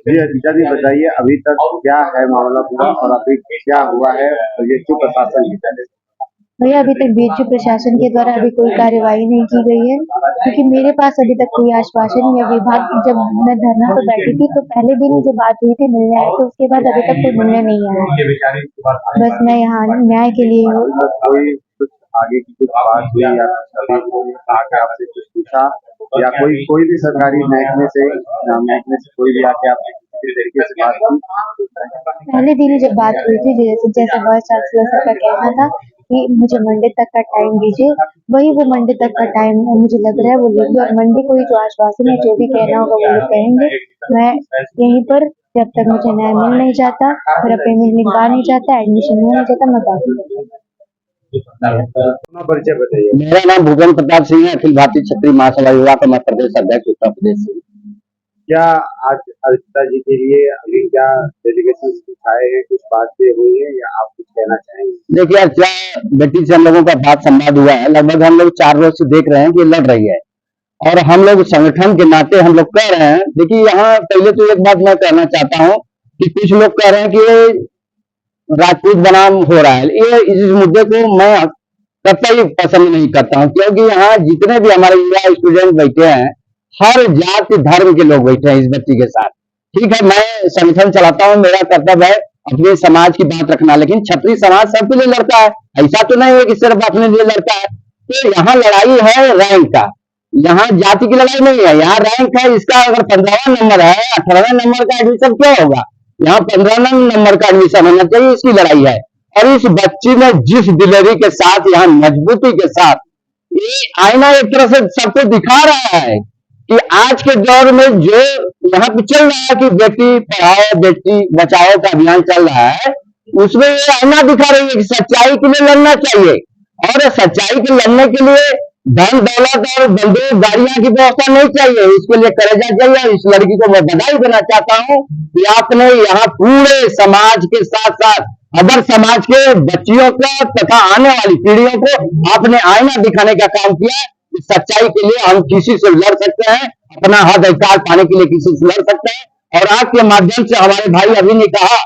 जी अर्चिता जी बताइए, अभी तक क्या है मामला पूरा और अभी क्या हुआ है बीएचयू प्रशासन की तरफ से? भैया अभी तक बीएचयू प्रशासन के द्वारा अभी कोई कार्यवाही नहीं की गई है, क्योंकि मेरे पास अभी तक कोई आश्वासन या विभाग, जब मैं धरना पर बैठी थी तो पहले दिन जो बात हुई थी मिलने आए, तो उसके बाद अभी तक कोई मिलने नहीं आया। बस मैं यहाँ न्याय के लिए हूँ। कोई कुछ आगे की कुछ बात हुई या अभी आके आपसे कुछ पूछा या कोई कोई भी सरकारी महकमे से कोई भी आके आपसे किसी तरीके से बात की? पहले दिन ही जब बात हुई थी, जैसे जैसे वाइस चांसलर सर का कहना था कि मुझे मंडे तक का टाइम दीजिए, वही वो मंडे तक का टाइम मुझे लग रहा है वो लेंगे, और मंडे को ही जो आश्वासन है जो भी कहना होगा वो लोग कहेंगे। मैं यहीं पर जब तक मुझे न्याय मिल नहीं जाता, मेरा पेमेंट निकला नहीं जाता, एडमिशन हो नहीं जाता, मैं बाकी अपना परिचय बताइए। मेरा नाम भूपेंद्र प्रताप सिंह है, अखिल भारतीय क्षत्रिय महासभा युवा का मध्य प्रदेश अध्यक्ष उत्तर प्रदेश से। क्या आज अर्चिता जी के लिए अभी क्या डेलीगेशन उठाए हैं, कुछ बातें हुई है या आप कुछ कहना चाहेंगे? देखिए अर्चिता बेटी से हम लोगों का बात संवाद हुआ है, लगभग हम लोग 4 रोज से देख रहे हैं कि लड़ रही है और हम लोग संगठन के नाते हम लोग कह रहे हैं। देखिए यहाँ पहले तो एक बात मैं कहना चाहता हूँ कि कुछ लोग कह रहे हैं कि राजपूत बनाम हो रहा है, ये इस मुद्दे को मैं कतई पसंद नहीं करता हूँ, क्योंकि यहाँ जितने भी हमारे युवा स्टूडेंट बैठे हैं हर जाति धर्म के लोग बैठे हैं इस बच्ची के साथ। ठीक है, मैं संगठन चलाता हूँ, मेरा कर्तव्य है अपने समाज की बात रखना, लेकिन क्षत्रिय समाज सबके लिए लड़ता है, ऐसा तो नहीं है कि सिर्फ अपने लिए लड़ता है। तो यहाँ लड़ाई है रैंक का, यहाँ जाति की लड़ाई नहीं है, यहाँ रैंक है। इसका अगर 15वां नंबर है, 18वें नंबर का एडमिशन क्यों होगा, यहाँ 15 नंबर का एडमिशन होना चाहिए, इसकी लड़ाई है। और इस बच्ची ने जिस दिलेरी के साथ, यहाँ मजबूती के साथ, ये आईना एक तरह से सबको दिखा रहा है कि आज के दौर में जो यहाँ पे चल रहा है कि बेटी पढ़ाओ बेटी बचाओ का अभियान चल रहा है, उसमें ये आईना दिखा रही है कि सच्चाई के लिए लड़ना चाहिए, और सच्चाई के लड़ने के लिए धन दौलत और बंदूक गाड़ियां की व्यवस्था नहीं चाहिए, इसके लिए करेजा चाहिए। इस लड़की को मैं बधाई देना चाहता हूँ कि आपने यहाँ पूरे समाज के साथ साथ अदर समाज के बच्चियों को तथा आने वाली पीढ़ियों को आपने आईना दिखाने का काम किया। इस सच्चाई के लिए हम किसी से लड़ सकते हैं, अपना हक अधिकार पाने के लिए किसी से लड़ सकते हैं। और आपके माध्यम से हमारे भाई अभी ने कहा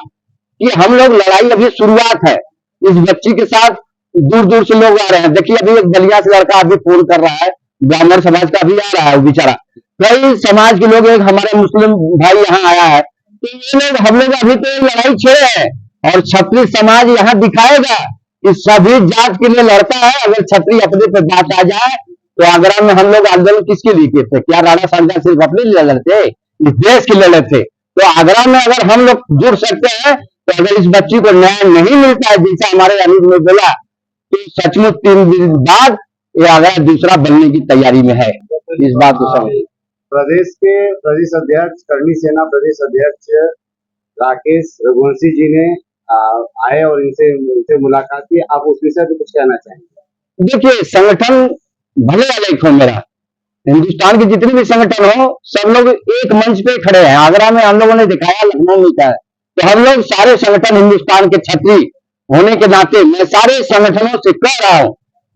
कि हम लोग लड़ाई अभी शुरुआत है, इस बच्ची के साथ दूर दूर से लोग आ रहे हैं। देखिए अभी एक बलिया से लड़का अभी फोन कर रहा है, ब्राह्मण समाज का भी आ रहा है, वो बेचारा कई समाज के लोग, एक हमारे मुस्लिम भाई यहाँ आया है। तो ये लोग हम लोग अभी तो लड़ाई छेड़े हैं और क्षत्रिय समाज यहाँ दिखाएगा कि सभी जात के लिए लड़ता है। अगर क्षत्रिय अपने पे बात आ जाए तो आगरा में हम लोग आंदोलन किसके लिए किए थे, क्या राणा सांगा सिर्फ अपने लिए लड़ते, इस देश के लिए लड़ते। तो आगरा में अगर हम लोग जुड़ सकते हैं, तो अगर इस बच्ची को न्याय नहीं मिलता है जैसा हमारे अनिल ने बोला, तो सचमुच 3 दिन बाद ये आगरा दूसरा बनने की तैयारी में है। इस बात को समझिए। प्रदेश के प्रदेश अध्यक्ष करनी सेना प्रदेश अध्यक्ष राकेश रघुवंशी जी ने आए और इनसे मुलाकात की, आप उस विषय पे कुछ कहना चाहेंगे? देखिए संगठन भले अलग हो, मेरा हिंदुस्तान के जितने भी संगठन हो सब लोग एक मंच पे खड़े हैं। आगरा में हम लोगों ने दिखाया, लखनऊ में क्या है, तो हम लोग सारे संगठन हिंदुस्तान के क्षत्रिय होने के नाते मैं सारे संगठनों से कह रहा हूं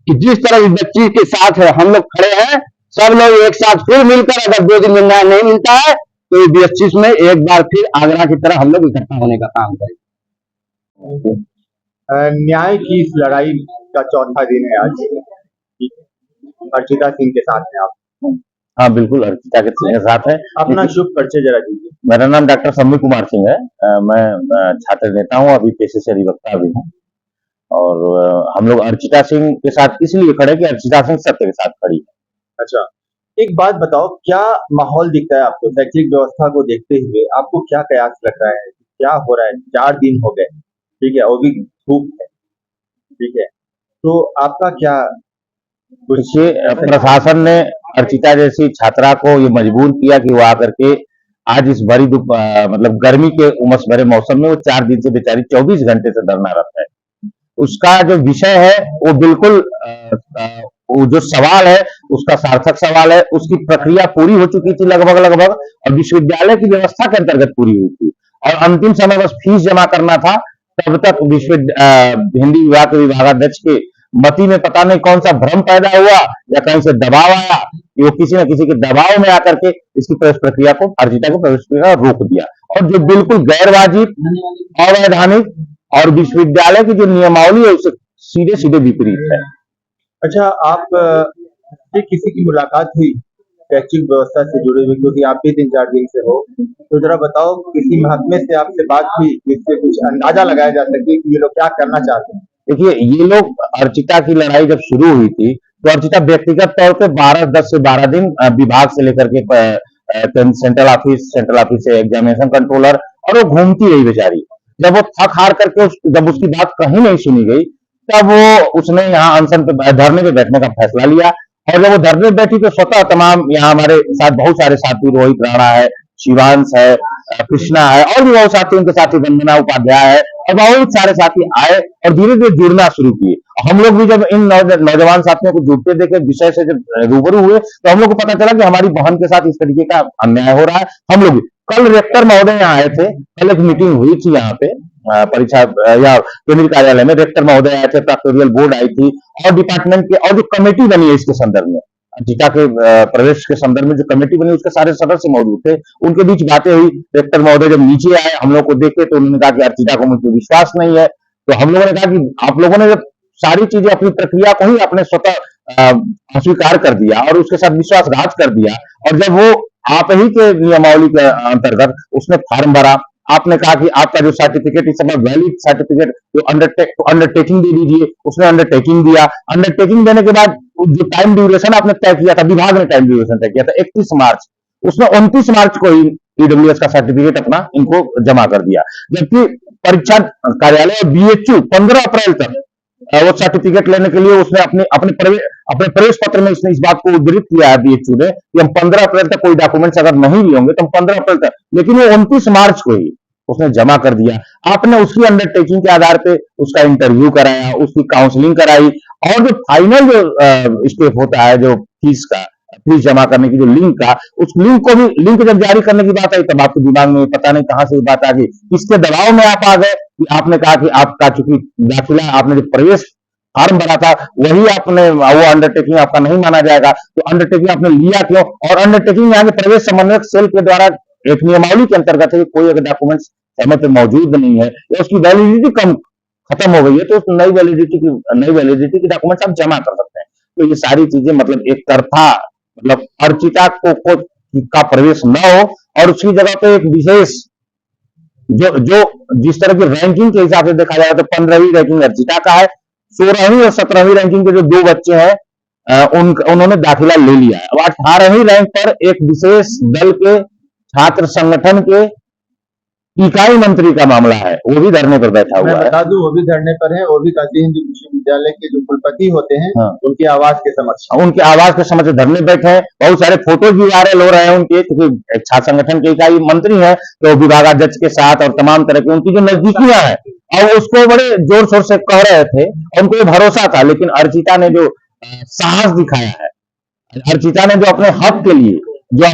कि जिस तरह इस बच्ची के साथ है हम लोग खड़े हैं, सब लोग एक साथ फिर मिलकर, अगर 2 दिन में न्याय नहीं मिलता है तो 2025 में एक बार फिर आगरा की तरह हम लोग इकट्ठा होने का काम करें। न्याय की इस लड़ाई का चौथा दिन है आज, अर्चिता सिंह के साथ हैं आप? हाँ बिल्कुल, अर्चिता के साथ है। अपना शुभ परिचय जरा दीजिए। मेरा नाम डॉक्टर सम्मी कुमार सिंह है, मैं छात्र नेता हूँ, अभी पेशे से अधिवक्ता भी हूँ। और हम लोग अर्चिता सिंह के साथ इसलिए खड़े कि अर्चिता सिंह सत्य के साथ खड़ी है। अच्छा, एक बात बताओ, क्या माहौल दिखता है आपको शैक्षिक व्यवस्था को देखते हुए? आपको क्या कयास लग रहा है, क्या हो रहा है? 4 दिन हो गए, ठीक है, वो भी धूप है, ठीक है, तो आपका क्या प्रशासन ने अर्चिता जैसी छात्रा को ये मजबूर किया कि वो आकर के आज इस भरी मतलब गर्मी के उमस भरे मौसम में वो 4 दिन से बेचारी 24 घंटे से धरनारत है। उसका जो विषय है वो बिल्कुल वो जो सवाल है उसका सार्थक सवाल है, उसकी प्रक्रिया पूरी हो चुकी थी लगभग और विश्वविद्यालय की व्यवस्था के अंतर्गत पूरी हुई थी और अंतिम समय बस फीस जमा करना था। तब तक हिंदी विभाग के विभागाध्यक्ष के मति में पता नहीं कौन सा भ्रम पैदा हुआ या कहीं से दबाव आया, वो किसी न किसी के दबाव में आकर के इसकी प्रवेश प्रक्रिया को, अर्चिता को प्रवेश प्रक्रिया रोक दिया और जो बिल्कुल गैर वाजिब, अवैधानिक और विश्वविद्यालय की जो नियमावली है उससे सीधे सीधे विपरीत है। अच्छा, आप से किसी की मुलाकात हुई शैक्षिक व्यवस्था से जुड़े हुए, क्योंकि आप भी 3-4 दिन से हो, तो जरा बताओ किसी महात्मे से आपसे बात हुई जिससे कुछ अंदाजा लगाया जा सके कि ये लोग क्या करना चाहते हैं? देखिए, ये लोग अर्चिता की लड़ाई जब शुरू हुई थी तो अर्चिता व्यक्तिगत तौर पे 10 से 12 दिन विभाग से लेकर के सेंट्रल ऑफिस से एग्जामिनेशन कंट्रोलर, और वो घूमती रही बेचारी। जब वो थक हार करके जब उसकी बात कहीं नहीं सुनी गई, तब वो उसने यहाँ अनशन पे धरने पे बैठने का फैसला लिया। और जब वो धरने पे बैठी तो स्वतः तमाम यहाँ हमारे साथ बहुत सारे साथी, रोहित राणा है, शिवांश है, कृष्णा है, और भी बहुत साथी, उनके साथी वंदना उपाध्याय है, और बहुत सारे साथी आए और धीरे धीरे जुड़ना शुरू किए। हम लोग भी जब इन नौजवान साथियों को जुड़ते देखे, विषय से जब रूबरू हुए, तो हम लोग को पता चला कि हमारी बहन के साथ इस तरीके का अन्याय हो रहा है। हम लोग भी कल रेक्टर महोदय यहाँ आए थे, कल एक मीटिंग हुई थी यहाँ पे परीक्षा या केंद्रीय कार्यालय में। रेक्टर महोदय आए थे, फैक्टोरियल बोर्ड आई थी, और डिपार्टमेंट के और जो कमेटी बनी है इसके संदर्भ में, टीका के प्रवेश के संदर्भ में जो कमेटी बनी उसके सारे सदस्य मौजूद थे। उनके बीच बातें हुई। रेक्टर महोदय जब नीचे आए, हम लोग को देखे तो उन्होंने कहा कि अर्चिता को मुझ पर विश्वास नहीं है। तो हम लोगों ने कहा कि आप लोगों ने जब सारी चीजें अपनी प्रक्रिया को ही अपने स्वतः अस्वीकार कर दिया और उसके साथ विश्वासघात कर दिया, और जब वो आप ही के नियमावली के अंतर्गत उसने फॉर्म भरा, आपने कहा कि आपका जो सर्टिफिकेट इस समय वैलिड सर्टिफिकेट, जो अंडरटेकिंग दे दीजिए, उसने अंडरटेकिंग दिया। अंडरटेकिंग देने के बाद जो टाइम ड्यूरेशन आपने तय किया था, विभाग ने टाइम ड्यूरेशन तय किया था 31 मार्च, उसने 29 मार्च को ही ईडब्ल्यूएस का सर्टिफिकेट अपना इनको जमा कर दिया। जबकि परीक्षा कार्यालय और बीएचयू 15 अप्रैल तक वो सर्टिफिकेट लेने के लिए उसने अपने प्रवेश पत्र में इसने इस बात को उद्धृत किया है बीएचयू ने कि हम 15 अप्रैल तक कोई डॉक्यूमेंट्स अगर नहीं भी होंगे तो हम 15 अप्रैल तक, लेकिन वो 29 मार्च को ही उसने जमा कर दिया। आपने उसकी अंडरटेकिंग के आधार पे उसका इंटरव्यू कराया, उसकी काउंसलिंग कराई, और जो फाइनल जो स्टेप होता है जो फीस जमा करने की जो लिंक का, उस लिंक जब जारी करने की बात आई तब आपके दिमाग में पता नहीं कहां से ये बात आ गई, किसके दबाव में आप आ गए कि आपने कहा कि आपका चूंकि दाखिला आपने जो प्रवेश फॉर्म भरा था वही आपने, वो अंडरटेकिंग आपका नहीं माना जाएगा। तो अंडरटेकिंग आपने लिया क्यों? और अंडरटेकिंग यहाँ के प्रवेश समन्वयक सेल के द्वारा एक नियमावली के अंतर्गत है कि कोई अगर डॉक्यूमेंट्स समय पे मौजूद नहीं है या उसकी वैलिडिटी खत्म हो गई है तो उस नई वैलिडिटी की डॉक्यूमेंट्स आप जमा कर सकते हैं। तो ये सारी चीजें मतलब एक तरफा, मतलब अर्चिता को का प्रवेश न हो और उसकी जगह पे एक विशेष जो जो जिस तरह की रैंकिंग के हिसाब से देखा जाए तो 15वीं रैंकिंग अर्चिता का है, 16वीं और 17वीं रैंकिंग के जो 2 बच्चे हैं उन्होंने दाखिला ले लिया है। अब 18वीं रैंक पर एक विशेष दल के छात्र संगठन के इकाई मंत्री का मामला है, वो भी धरने पर बैठा हुआ मैं है। बता दूं, वो भी धरने पर है, वो भी काशी हिंदू विश्वविद्यालय के जो कुलपति होते हैं, हाँ। उनकी आवाज के समक्ष। उनके आवाज के समक्ष धरने बैठे हैं। बहुत सारे फोटोज भी वायरल हो रहे हैं उनके, क्योंकि छात्र संगठन के इकाई मंत्री हैं तो विभागाध्यक्ष के साथ और तमाम तरह की उनकी जो नजदीकियां हैं, और उसको बड़े जोर शोर से कह रहे थे, उनको ये भरोसा था। लेकिन अर्चिता ने जो साहस दिखाया है, अर्चिता ने जो अपने हक के लिए, जो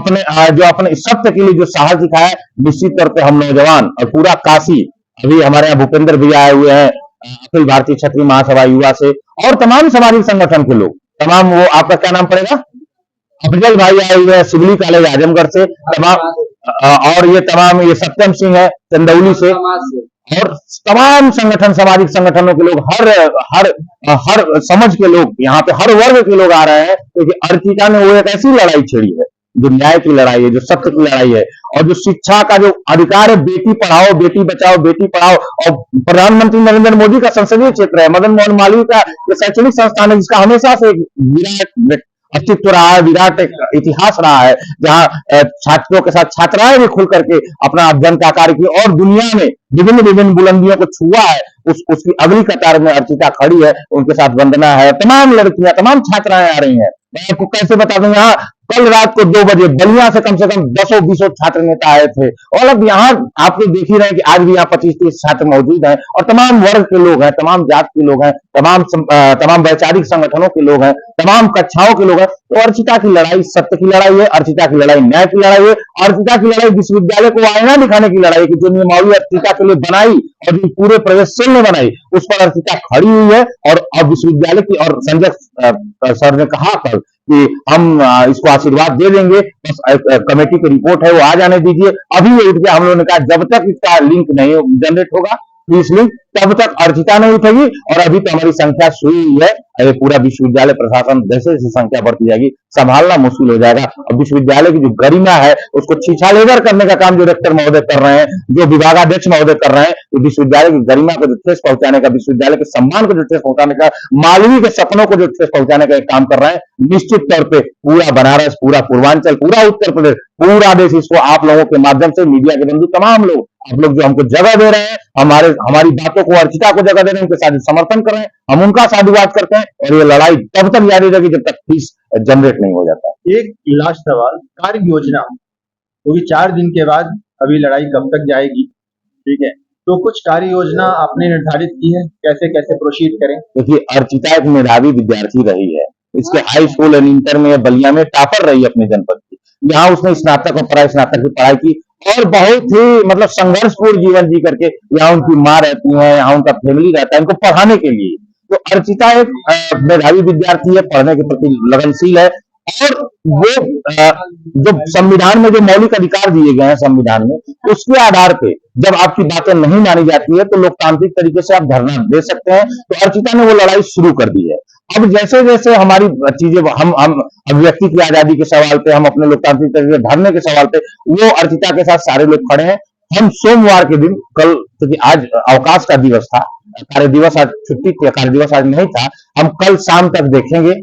अपने सत्य के लिए जो साहस दिखाया है, निश्चित तौर पे हम नौजवान और पूरा काशी, अभी हमारे यहाँ भूपेंद्र भी आए हुए हैं अखिल भारतीय क्षत्रिय महासभा युवा से, और तमाम सामाजिक संगठन के लोग, तमाम, वो आपका क्या नाम पड़ेगा, अफजल भाई आए हुए हैं सिविली कॉलेज आजमगढ़ से, तमाम, और ये तमाम, ये सत्यम सिंह है चंदौली से, और तमाम संगठन, सामाजिक संगठनों के लोग, हर समझ के लोग, यहाँ पे हर वर्ग के लोग आ रहे हैं, क्योंकि अर्चिता ने वो एक ऐसी लड़ाई छेड़ी है जो न्याय की लड़ाई है, जो सत्य की लड़ाई है, और जो शिक्षा का जो अधिकार है, बेटी पढ़ाओ बेटी बचाओ बेटी पढ़ाओ, और प्रधानमंत्री नरेंद्र मोदी का संसदीय क्षेत्र है, मदन मोहन मालवीय का ये शैक्षणिक संस्थान है जिसका हमेशा से एक विराट अस्तित्व रहा है, विराट एक इतिहास रहा है, जहाँ छात्रों के साथ छात्राएं भी खुल करके अपना अध्ययन का कार्य की और दुनिया में विभिन्न बुलंदियों को छुआ है। उसकी अगली कतार में अर्चिता खड़ी है, उनके साथ वंदना है, तमाम लड़कियां, तमाम छात्राएं आ रही हैं। मैं आपको कैसे बता दूं, यहाँ कल रात को 2 बजे बलिया से कम 10-20 छात्र नेता आए थे, और अब यहाँ आप लोग देख ही रहे हैं कि आज भी यहाँ 25-30 छात्र मौजूद हैं, और तमाम वर्ग के लोग हैं, तमाम जात के लोग हैं, तमाम वैचारिक संगठनों के लोग हैं, तमाम कक्षाओं के लोग हैं। तो अर्चिता की लड़ाई सत्य की लड़ाई है, अर्चिता की लड़ाई न्याय की लड़ाई है, अर्चिता की लड़ाई विश्वविद्यालय को आईना दिखाने की लड़ाई है कि जो नियमावली अर्चिता के लिए बनाई और जो पूरे प्रवेश सेल ने बनाई उस पर अर्चिता खड़ी हुई है। और अब विश्वविद्यालय की, और संजय सर ने कहा कल कि हम इसको आशीर्वाद दे देंगे, बस कमेटी की रिपोर्ट है वो आ जाने दीजिए। अभी ये उठ गया, हम लोगों ने कहा जब तक इसका लिंक नहीं जनरेट होगा फीस लिंक, तब तक अर्चिता नहीं उठेगी। और अभी तो हमारी संख्या शुरू हुई है, ये पूरा विश्वविद्यालय प्रशासन जैसे जैसे संख्या बढ़ती जाएगी संभालना मुश्किल हो जाएगा। अब विश्वविद्यालय की जो गरिमा है उसको छीछालेबर करने का काम जो रेक्टर महोदय कर रहे हैं, जो विभागाध्यक्ष महोदय कर रहे हैं, तो विश्वविद्यालय की गरिमा को जो ठेस पहुंचाने का, विश्वविद्यालय के सम्मान को जो ठेस पहुंचाने का, मालवीय के सपनों को जो ठेस पहुंचाने का एक काम कर रहे हैं, निश्चित तौर पे पूरा बनारस, पूरा पूर्वांचल, पूरा उत्तर प्रदेश, पूरा देश इसको आप लोगों के माध्यम से, मीडिया के बंधु तमाम लोग, आप लोग जो हमको जगह दे रहे हैं, हमारी बातों को, अर्चिता को जगह दे रहे हैं, उनके साथ समर्थन कर रहे हैं, हम उनका साधुवाद करते हैं। और ये लड़ाई तब तक जारी रहेगी जब तक फीस जनरेट नहीं हो जाता। एक लास्ट सवाल, कार्य योजना, क्योंकि 4 दिन के बाद अभी लड़ाई कब तक जाएगी, ठीक है, तो कुछ कार्य योजना आपने निर्धारित की है, कैसे कैसे प्रोसीड करें? देखिए, अर्चिता एक मेधावी विद्यार्थी रही है, इसके हाई स्कूल एंड इंटर में बलिया में टॉपर रही है अपने जनपद की। यहाँ उसने स्नातक और स्नातक की पढ़ाई की और बहुत ही मतलब संघर्षपूर्ण जीवन जी करके यहाँ उनकी माँ रहती है, यहाँ उनका फैमिली रहता है इनको पढ़ाने के लिए। तो अर्चिता एक मेधावी विद्यार्थी है, पढ़ने के प्रति लगनशील है। और वो जो संविधान में जो मौलिक अधिकार दिए गए हैं संविधान में, उसके आधार पे जब आपकी बातें नहीं मानी जाती है तो लोकतांत्रिक तरीके से आप धरना दे सकते हैं। तो अर्चिता ने वो लड़ाई शुरू कर दी है। अब जैसे जैसे हमारी चीजें, हम अभिव्यक्ति की आजादी के सवाल पे, हम अपने लोकतांत्रिक तरीके से धरने के सवाल पे, वो अर्चिता के साथ सारे लोग खड़े हैं। हम सोमवार के दिन, कल क्योंकि आज अवकाश का दिवस था, कार्य दिवस आज छुट्टी थी, कार्य दिवस आज नहीं था, हम कल शाम तक देखेंगे।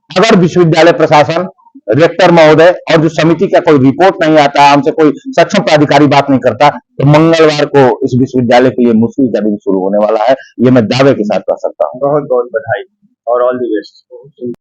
अगर विश्वविद्यालय प्रशासन, रेक्टर महोदय और जो समिति का कोई रिपोर्ट नहीं आता, हमसे कोई सक्षम प्राधिकारी बात नहीं करता, तो मंगलवार को इस विश्वविद्यालय के लिए मुश्किल का दिन शुरू होने वाला है। ये मैं दावे के साथ कह सकता हूँ। बहुत बहुत बधाई और ऑल द बेस्ट।